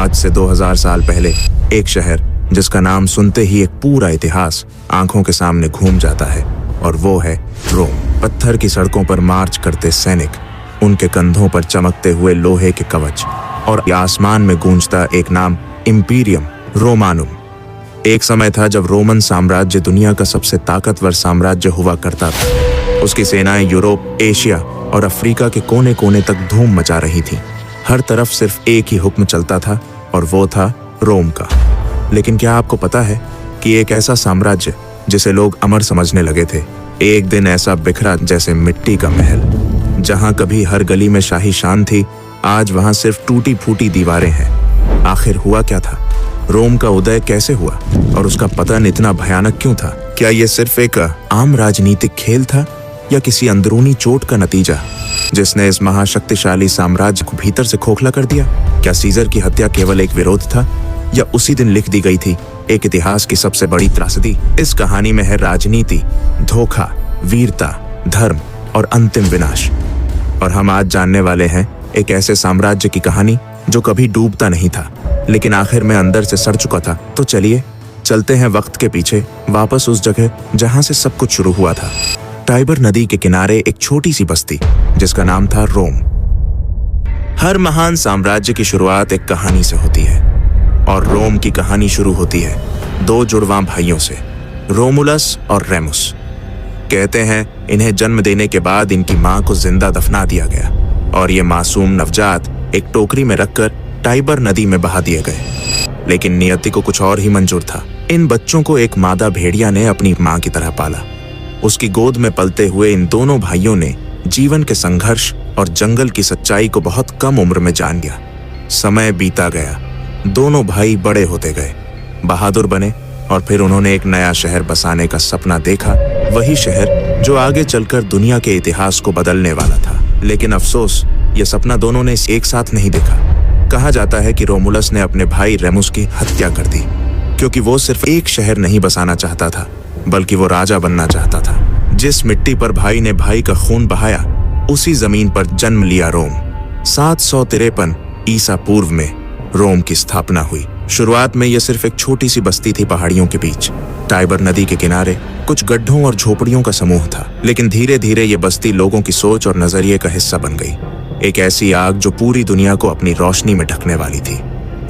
आज से 2000 साल पहले एक शहर जिसका नाम सुनते ही एक पूरा इतिहास आंखों के सामने घूम जाता है, और वो है रोम। पत्थर की सड़कों पर मार्च करते सैनिक, उनके कंधों पर चमकते हुए लोहे के कवच, और आसमान में गूंजता एक नाम, इम्पीरियम रोमानुम। एक समय था जब रोमन साम्राज्य दुनिया का सबसे ताकतवर साम्राज्य हुआ करता था। उसकी सेनाएं यूरोप, एशिया और अफ्रीका के कोने कोने तक धूम मचा रही थीं। हर तरफ सिर्फ एक ही हुक्म चलता था, और वो था रोम का। लेकिन क्या आपको पता है कि एक ऐसा साम्राज्य जिसे लोग अमर समझने लगे थे, एक दिन ऐसा बिखरा जैसे मिट्टी का महल। जहां कभी हर गली में शाही शान थी, आज वहां सिर्फ टूटी फूटी दीवारें हैं। आखिर हुआ क्या था? रोम का उदय कैसे हुआ, और उसका पतन इतना भयानक क्यों था? क्या यह सिर्फ एक आम राजनीतिक खेल था, या किसी अंदरूनी चोट का नतीजा जिसने इस महाशक्तिशाली साम्राज्य को भीतर से खोखला कर दिया? क्या सीजर की हत्या केवल एक विरोध था, या उसी दिन लिख दी गई थी एक इतिहास की सबसे बड़ी त्रासदी? इस कहानी में है राजनीति, धोखा, वीरता, धर्म और अंतिम विनाश। और हम आज जानने वाले हैं एक ऐसे साम्राज्य की कहानी जो कभी डूबता नहीं था, लेकिन आखिर में अंदर से सड़ चुका था। तो चलिए चलते हैं वक्त के पीछे, वापस उस जगह जहां से सब कुछ शुरू हुआ था। टाइबर नदी के किनारे एक छोटी सी बस्ती जिसका नाम था रोम। हर महान साम्राज्य की शुरुआत एक कहानी से होती है, और रोम की कहानी शुरू होती है दो जुड़वां भाइयों से, रोमुलस और रेमुस। कहते हैं इन्हें जन्म देने के बाद इनकी मां को जिंदा दफना दिया गया, और ये मासूम नवजात एक टोकरी में रखकर टाइबर नदी में बहा दिए गए। लेकिन नियति को कुछ और ही मंजूर था। इन बच्चों को एक मादा भेड़िया ने अपनी मां की तरह पाला। उसकी गोद में पलते हुए इन दोनों भाइयों ने जीवन के संघर्ष और जंगल की सच्चाई को बहुत कम उम्र में जान लिया। समय बीता गया, दोनों भाई बड़े होते गए, बहादुर बने, और फिर उन्होंने एक नया शहर बसाने का सपना देखा। वही शहर जो आगे चलकर दुनिया के इतिहास को बदलने वाला था। लेकिन अफसोस, यह सपना दोनों ने एक साथ नहीं देखा। कहा जाता है कि रोमुलस ने अपने भाई रेमुस की हत्या कर दी, क्योंकि वो सिर्फ एक शहर नहीं बसाना चाहता था, बल्कि वो राजा बनना चाहता था। जिस मिट्टी पर भाई ने भाई का खून बहाया, उसी जमीन पर जन्म लिया रोम। 753 ईसा पूर्व में रोम की स्थापना हुई। शुरुआत में यह सिर्फ एक छोटी सी बस्ती थी पहाड़ियों के बीच, टाइबर नदी के किनारे कुछ गड्ढों और झोपड़ियों का समूह था। लेकिन धीरे धीरे यह बस्ती लोगों की सोच और नजरिए का हिस्सा बन गई, एक ऐसी आग जो पूरी दुनिया को अपनी रोशनी में ढकने वाली थी।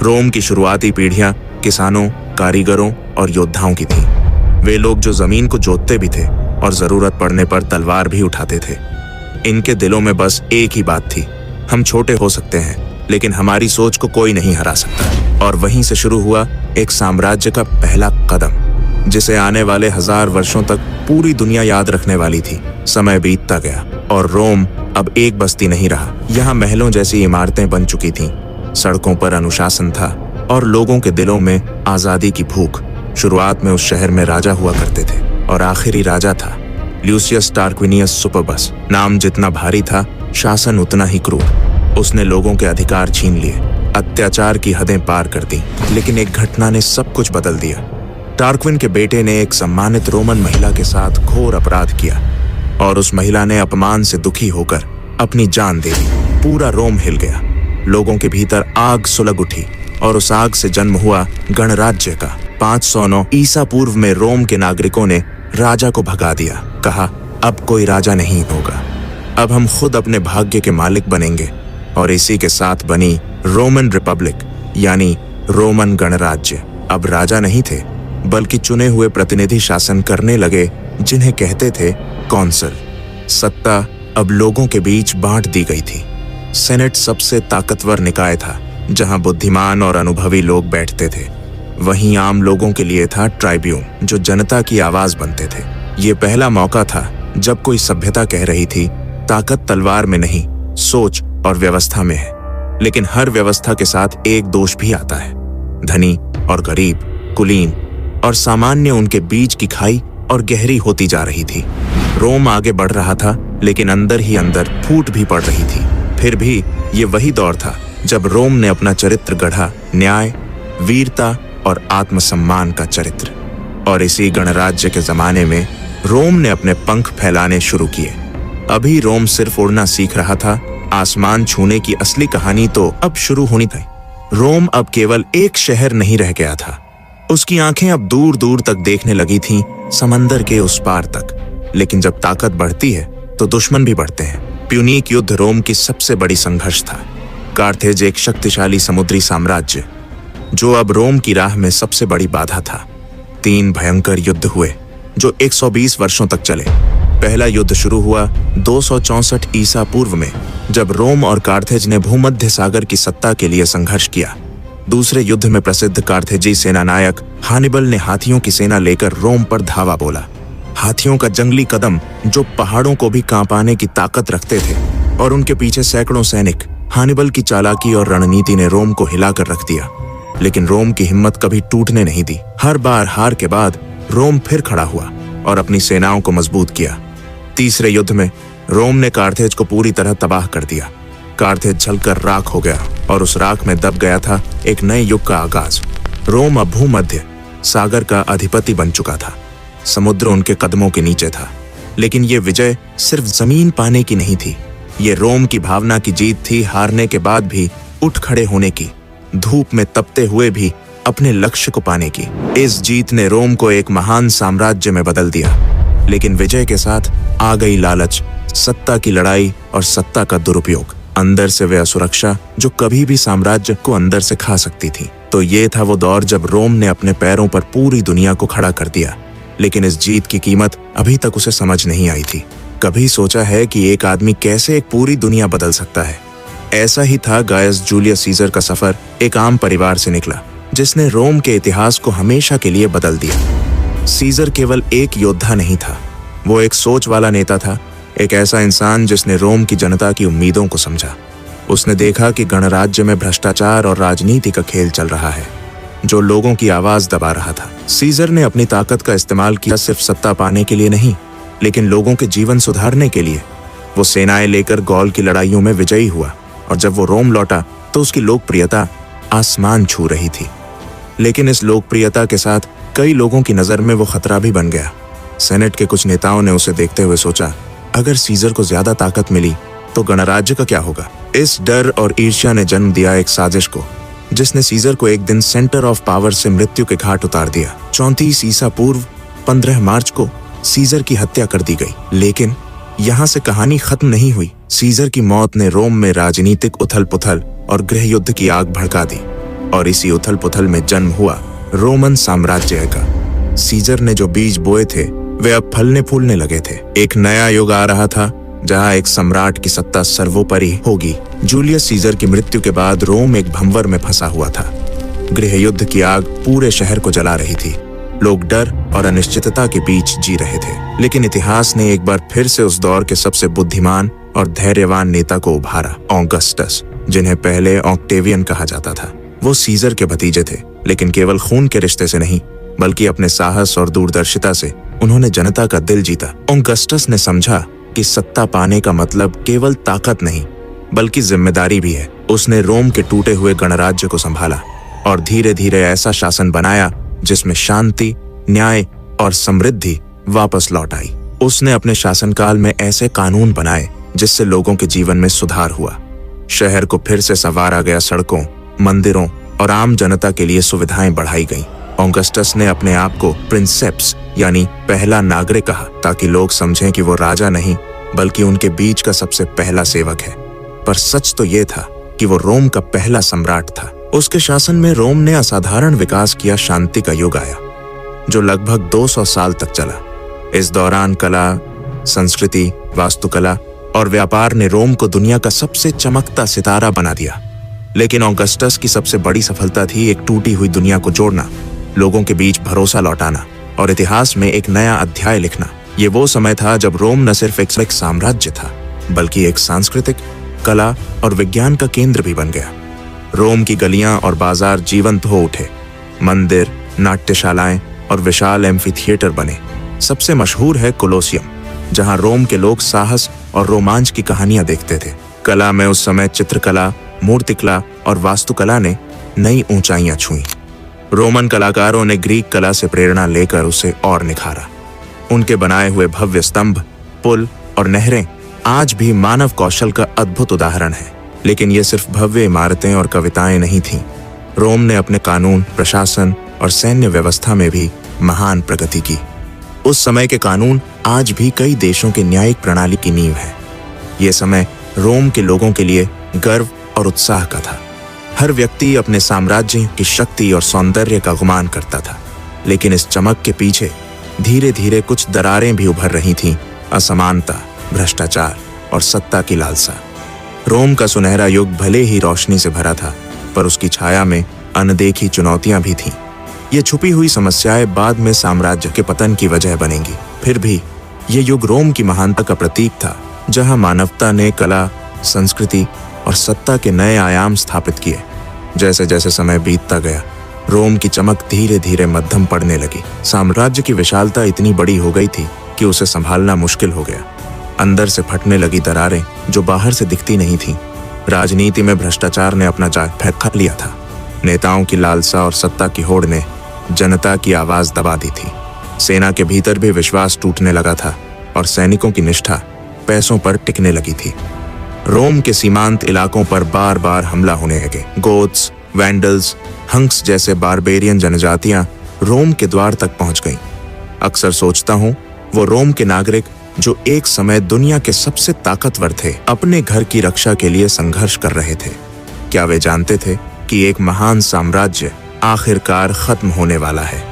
रोम की शुरुआती पीढ़ियां किसानों, कारीगरों और योद्धाओं की थी। वे लोग जो जमीन को जोतते भी थे और जरूरत पड़ने पर तलवार भी उठाते थे। इनके दिलों में बस एक ही बात थी, हम छोटे हो सकते हैं, लेकिन हमारी सोच को कोई नहीं हरा सकता। और वहीं से शुरू हुआ एक साम्राज्य का पहला कदम, जिसे आने वाले 1000 वर्षों तक पूरी दुनिया याद रखने वाली थी। समय बीतता गया, और रोम अब एक बस्ती नहीं रहा। यहाँ महलों जैसी इमारतें बन चुकी थीं, सड़कों पर अनुशासन था, और लोगों के दिलों में आजादी की भूख। शुरुआत में उस शहर में राजा हुआ करते थे, और आखिरी राजा था ल्यूसियस टार्क्विनियस सुपरबस। नाम जितना भारी था, शासन उतना ही क्रूर। उसने लोगों के अधिकार छीन लिए, अत्याचार की हदें पार कर दी। लेकिन एक घटना ने सब कुछ बदल दिया। टार्क्विन के बेटे ने एक सम्मानित रोमन महिला के साथ घोर अपराध किया, और उस महिला ने अपमान से दुखी होकर अपनी जान दे दी। पूरा रोम हिल गया, लोगों के भीतर आग सुलग उठी, और उस आग से जन्म हुआ गणराज्य का। 509 ईसा पूर्व में रोम के नागरिकों ने राजा को भगा दिया। कहा, अब कोई राजा नहीं होगा, अब हम खुद अपने भाग्य के मालिक बनेंगे। और इसी के साथ बनी रोमन रिपब्लिक, यानी रोमन गणराज्य। अब राजा नहीं थे, बल्कि चुने हुए प्रतिनिधि शासन करने लगे, जिन्हें कहते थे कौंसल। सत्ता अब लोगों के बीच बांट दी गई थी। सेनेट सबसे ताकतवर निकाय था, जहां बुद्धिमान और अनुभवी लोग बैठते थे। वहीं आम लोगों के लिए था ट्राइब्यून, जो जनता की आवाज बनते थे। ये पहला मौका था जब कोई सभ्यता कह रही थी, ताकत तलवार में नहीं, सोच और व्यवस्था में है। लेकिन हर व्यवस्था के साथ एक दोष भी आता है। धनी और गरीब, कुलीन और सामान्य, उनके बीच की खाई और गहरी होती जा रही थी। रोम आगे बढ़ रहा था, लेकिन अंदर ही अंदर फूट भी पड़ रही थी। फिर भी ये वही दौर था जब रोम ने अपना चरित्र गढ़ा, न्याय, वीरता और आत्मसम्मान का चरित्र। और इसी गणराज्य के जमाने में रोम ने अपने पंख फैलाने शुरू किए। अभी रोम सिर्फ उड़ना सीख रहा था, आसमान छूने की असली कहानी तो अब शुरू होनी थी। रोम अब केवल एक शहर नहीं रह गया था। उसकी आंखें अब दूर दूर तक देखने लगी थीं, समंदर के उस पार तक। लेकिन जब ताकत बढ़ती है तो दुश्मन भी बढ़ते हैं। प्यूनिक युद्ध रोम की सबसे बड़ी संघर्ष था। कार्थेज एक शक्तिशाली समुद्री साम्राज्य जो अब रोम की राह में सबसे बड़ी बाधा था। 3 भयंकर युद्ध हुए जो 120 वर्षों तक चले। पहला युद्ध शुरू हुआ 264 ईसा पूर्व में, जब रोम और कार्थेज ने भूमध्य सागर की सत्ता के लिए संघर्ष किया। दूसरे युद्ध में प्रसिद्ध कार्थेजी सेनानायक हानिबल ने हाथियों की सेना लेकर रोम पर धावा बोला। हाथियों का जंगली कदम जो पहाड़ों को भी कांपाने की ताकत रखते थे, और उनके पीछे सैकड़ों सैनिक। हानिबल की चालाकी और रणनीति ने रोम को हिलाकर रख दिया, लेकिन रोम की हिम्मत कभी टूटने नहीं दी। हर बार हार के बाद रोम फिर खड़ा हुआ और अपनी सेनाओं को मजबूत किया। तीसरे युद्ध में रोम ने कार्थेज को पूरी तरह तबाह कर दिया। कार्थेज जलकर राख हो गया और उस राख में दब गया था एक नए युग का आगाज। रोम अब भूमध्य सागर का अधिपति बन चुका था। समुद्र उनके कदमों के नीचे था। लेकिन ये विजय सिर्फ जमीन पाने की नहीं थी, ये रोम की भावना की जीत थी। हारने के बाद भी उठ खड़े होने की, धूप में तपते हुए भी अपने लक्ष्य को पाने की। इस जीत ने रोम को एक महान साम्राज्य में बदल दिया। लेकिन विजय के साथ आ गई लालच, सत्ता की लड़ाई और सत्ता का दुरुपयोग। अंदर से वह असुरक्षा जो कभी भी साम्राज्य को अंदर से खा सकती थी। तो ये था वो दौर जब रोम ने अपने पैरों पर पूरी दुनिया को खड़ा कर दिया। लेकिन इस जीत की कीमत अभी तक उसे समझ नहीं आई थी। कभी सोचा है कि एक आदमी कैसे एक पूरी दुनिया बदल सकता है? ऐसा ही था गायस जूलियस सीजर का सफर। एक आम परिवार से निकला जिसने रोम के इतिहास को हमेशा के लिए बदल दिया। सीजर केवल एक योद्धा नहीं था, वो एक सोच वाला नेता था। एक ऐसा इंसान जिसने रोम की जनता की उम्मीदों को समझा। उसने देखा कि गणराज्य में भ्रष्टाचार और राजनीति का खेल चल रहा है जो लोगों की आवाज दबा रहा था। सीजर ने अपनी ताकत का इस्तेमाल किया सिर्फ सत्ता पाने के लिए नहीं, लेकिन लोगों के जीवन सुधारने के लिए। वो सेनाएं लेकर गॉल की लड़ाइयों में विजयी हुआ, और जब वो रोम लौटा तो उसकी लोकप्रियता आसमान छू रही थी। लेकिन इस लोकप्रियता के साथ कई लोगों की नजर में वो खतरा भी बन गया। सेनेट के कुछ नेताओं ने उसे देखते हुए सोचा, अगर सीजर को ज्यादा ताकत मिली तो गणराज्य का क्या होगा? इस डर और ईर्ष्या ने जन्म दिया एक साजिश को, जिसने सीजर को एक दिन सेंटर ऑफ पावर से मृत्यु के घाट उतार दिया। 34 ईसा पूर्व 15 मार्च को सीजर की हत्या कर दी गई। लेकिन यहाँ से कहानी खत्म नहीं हुई। सीजर की मौत ने रोम में राजनीतिक उथल पुथल और गृह युद्ध की आग भड़का दी, और इसी उथल पुथल में जन्म हुआ रोमन साम्राज्य का। सीजर ने जो बीज बोए थे वे अब फलने फूलने लगे थे। एक नया युग आ रहा था जहां एक सम्राट की सत्ता सर्वोपरि होगी। जूलियस सीजर की मृत्यु के बाद रोम एक भंवर में फंसा हुआ था। गृह युद्ध की आग पूरे शहर को जला रही थी। लोग डर और अनिश्चितता के बीच जी रहे थे। लेकिन इतिहास ने एक बार फिर से उस दौर के सबसे बुद्धिमान और धैर्यवान नेता को उभारा, ऑगस्टस, जिन्हें पहले ऑक्टेवियन कहा जाता था। वो सीजर के भतीजे थे, लेकिन केवल खून के रिश्ते से नहीं, बल्कि अपने साहस और दूरदर्शिता से उन्होंने जनता का दिल जीता। ऑगस्टस ने समझा कि सत्ता पाने का मतलब केवल ताकत नहीं, बल्कि जिम्मेदारी भी है। उसने रोम के टूटे हुए गणराज्य को संभाला और धीरे धीरे ऐसा शासन बनाया जिसमें शांति, न्याय और समृद्धि वापस लौट आई। उसने अपने शासनकाल में ऐसे कानून बनाए जिससे लोगों के जीवन में सुधार हुआ। शहर को फिर से संवारा गया, सड़कों, मंदिरों और आम जनता के लिए सुविधाएं बढ़ाई गईं। ऑगस्टस ने अपने आप को प्रिंसेप्स यानी पहला नागरिक कहा, ताकि लोग समझें कि वो राजा नहीं बल्कि उनके बीच का सबसे पहला सेवक है। पर सच तो ये था कि वो रोम का पहला सम्राट था। उसके शासन में रोम ने असाधारण विकास किया। शांति का युग आया जो लगभग 200 साल तक चला। इस दौरान कला, संस्कृति, वास्तुकला और व्यापार ने रोम को दुनिया का सबसे चमकता सितारा बना दिया। लेकिन ऑगस्टस की सबसे बड़ी सफलता थी एक टूटी हुई दुनिया को जोड़ना, लोगों के बीच भरोसा लौटाना और इतिहास में एक नया अध्याय लिखना। ये वो समय था जब रोम न सिर्फ एक साम्राज्य था, बल्कि एक सांस्कृतिक, कला और विज्ञान का केंद्र भी बन गया। रोम की गलियां और बाजार जीवंत हो उठे। मंदिर, नाट्यशालाएं और विशाल एम्फी थिएटर बने। सबसे मशहूर है कोलोसियम, जहां रोम के लोग साहस और रोमांच की कहानियां देखते थे। कला में उस समय चित्रकला, मूर्तिकला और वास्तुकला ने नई ऊंचाइयां छुई। रोमन कलाकारों ने ग्रीक कला से प्रेरणा लेकर उसे और निखारा। उनके बनाए हुए भव्य स्तंभ, पुल और नहरें आज भी मानव कौशल का अद्भुत उदाहरण है। लेकिन ये सिर्फ भव्य इमारतें और कविताएं नहीं थीं, रोम ने अपने कानून, प्रशासन और सैन्य व्यवस्था में भी महान प्रगति की। उस समय के कानून आज भी कई देशों के न्यायिक प्रणाली की नींव है। ये समय रोम के लोगों के लिए गर्व और उत्साह का था। हर व्यक्ति अपने साम्राज्य की शक्ति और सौंदर्य का गुमान करता था, लेकिन इस चमक के पीछे धीरे धीरे कुछ दरारें भी उभर रही थीं। असमानता, भ्रष्टाचार और सत्ता की लालसा। रोम का सुनहरा युग भले ही रोशनी से भरा था, पर उसकी छाया में अनदेखी चुनौतियां भी थीं। ये छुपी हुई समस्याएं बाद में साम्राज्य के पतन की वजह बनेंगी। फिर भी ये युग रोम की महानता का प्रतीक था, जहां मानवता ने कला, संस्कृति और सत्ता के नए आयाम स्थापित किए। जैसे जैसे समय बीतता गया, रोम की चमक धीरे धीरे मध्यम पड़ने लगी। साम्राज्य की विशालता इतनी बड़ी हो गई थी कि उसे संभालना मुश्किल हो गया। अंदर से फटने लगी दरारें जो बाहर से दिखती नहीं थीं। राजनीति में भ्रष्टाचार ने अपना जाल फैला लिया था। नेताओं की लालसा और सत्ता की होड़ ने जनता की आवाज दबा दी थी। सेना के भीतर भी विश्वास टूटने लगा था और सैनिकों की निष्ठा पैसों पर टिकने लगी थी। रोम के सीमांत इलाकों पर बार बार हमला होने लगे। गोथ्स, वैंडल्स, हंक्स जैसे बारबेरियन जनजातियां रोम के द्वार तक पहुंच गईं। अक्सर सोचता हूं, वो रोम के नागरिक जो एक समय दुनिया के सबसे ताकतवर थे, अपने घर की रक्षा के लिए संघर्ष कर रहे थे। क्या वे जानते थे कि एक महान साम्राज्य आखिरकार खत्म होने वाला है?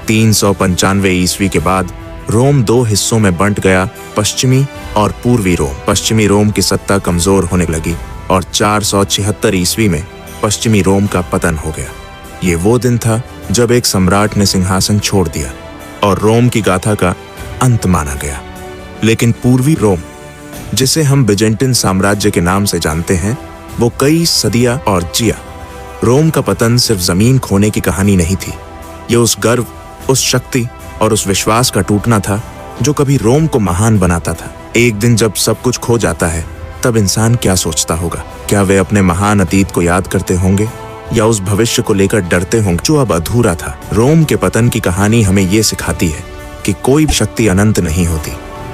395 ईस्वी के बाद रोम दो हिस्सों में बंट गया, पश्चिमी और पूर्वी रोम। पश्चिमी रोम की सत्ता कमजोर होने लगी और 476 ईस्वी में पश्चिमी रोम का पतन हो गया। ये वो दिन था जब एक सम्राट ने सिंहासन छोड़ दिया और रोम की गाथा का अंत माना गया। लेकिन पूर्वी रोम, जिसे हम बिजेंटिन साम्राज्य के नाम से जानते हैं, वो कई सदियां और जिया। रोम का पतन सिर्फ जमीन खोने की कहानी नहीं थी। ये उस गर्व, उस शक्ति और उस विश्वास का टूटना था जो कभी रोम को महान बनाता था। एक दिन जब सब कुछ खो जाता है, तब इंसान क्या सोचता होगा? क्या वे अपने महान अतीत को याद करते होंगे या उस भविष्य को लेकर डरते होंगे जो अब अधूरा था? रोम के पतन की कहानी हमें ये सिखाती है कि कोई भी शक्ति अनंत नहीं होती,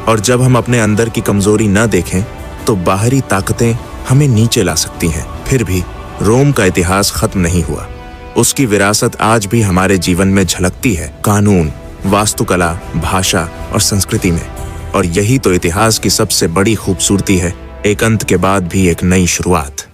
और जब हम अपने अंदर की कमजोरी न देखें तो बाहरी ताकतें हमें नीचे ला सकती हैं। फिर भी रोम का इतिहास खत्म नहीं हुआ। उसकी विरासत आज भी हमारे जीवन में झलकती है, कानून, वास्तुकला, भाषा और संस्कृति में। और यही तो इतिहास की सबसे बड़ी खूबसूरती है, एक अंत के बाद भी एक नई शुरुआत।